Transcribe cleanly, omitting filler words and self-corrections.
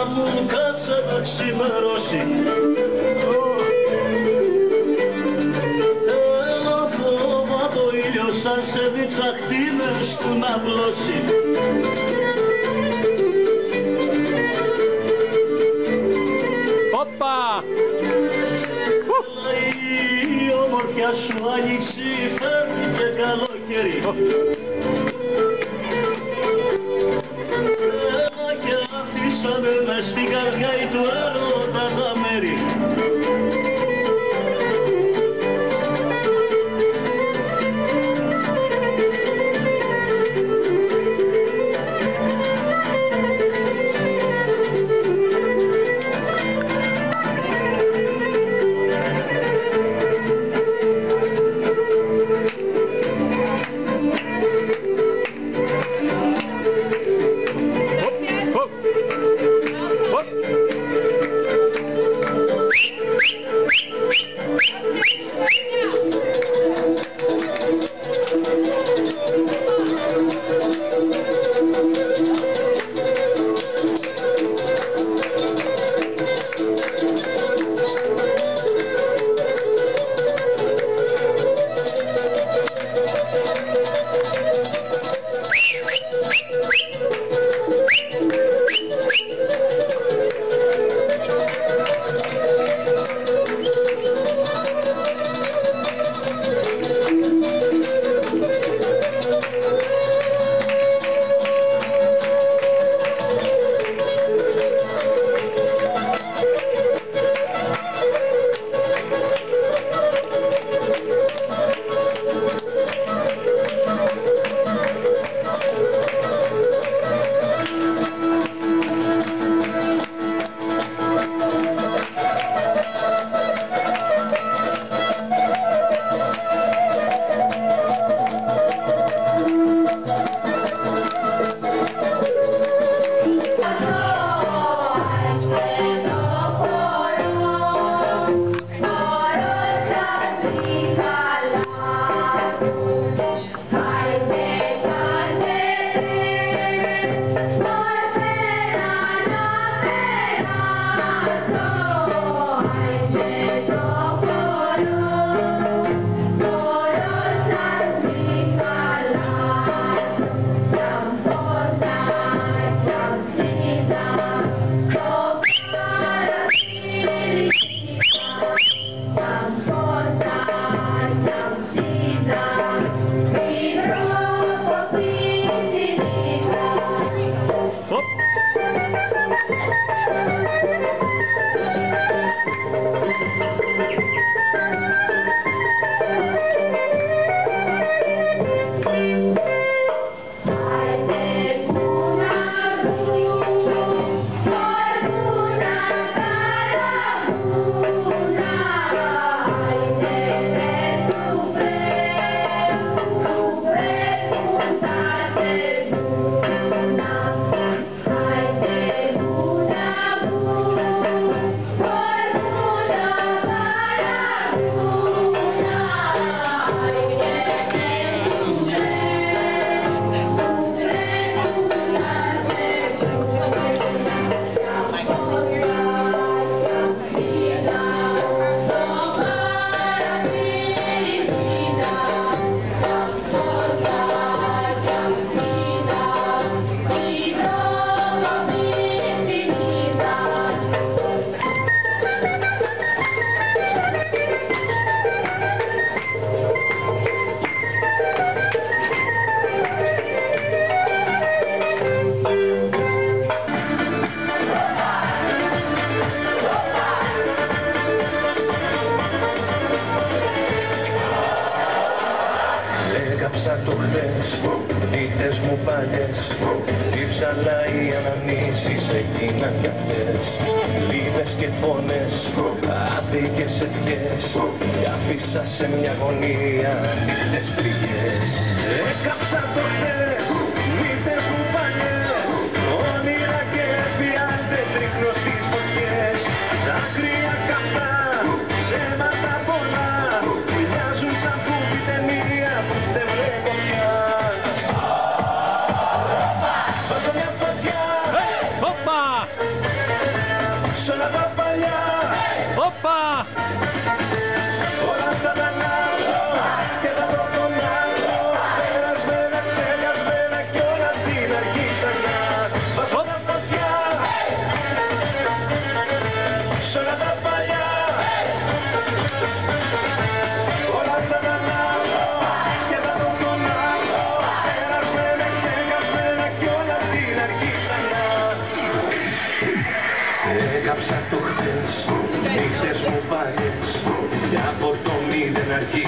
μου κάτσε να ξημερώσει. Έλα φόβα το ήλιο σαν σε διτσαχτίνες του να βλώσει. Όπα! Η ομορφιά σου άνοιξη φέρνει και καλοκαίρι. Έλα και αφήσαμε μες στην καρδιά του έρωτα τα μέρη. Έγραψα το χθες, νύχτες μου παλιές, διψαλά οι αναμνήσεις έγιναν κι αυτές. Λύπες και φωνές, άδικες ευχές, κι άφησα σε μια γωνία νύχτες πληγές. Έγραψα το χθες, νύχτες μου παλιές, όνειρα και εφιάλτες ρίχνω στις φωτιές. Δάκρυα καυτά, ψέματα πολλά, μοιάζουν σαν κούφι ταινία που δεν βλέπω πια. Βάζω μια φωτιά, Όπα! Όπα! Όλα θα τα αλλάζω και θα βρω τον άλλο. Περασμένα, ξεχασμένα κι όλα την αρχή ξανά. Βάζω τα φωτιά σ' όλα τα παλιά. Όλα θα τα αλλάζω και θα βρω τον άλλο. Περασμένα, ξεχασμένα κι όλα την αρχή ξανά. Έκαψα το χθες, νύχτες μου παλιές, και από το μηδέν αρχή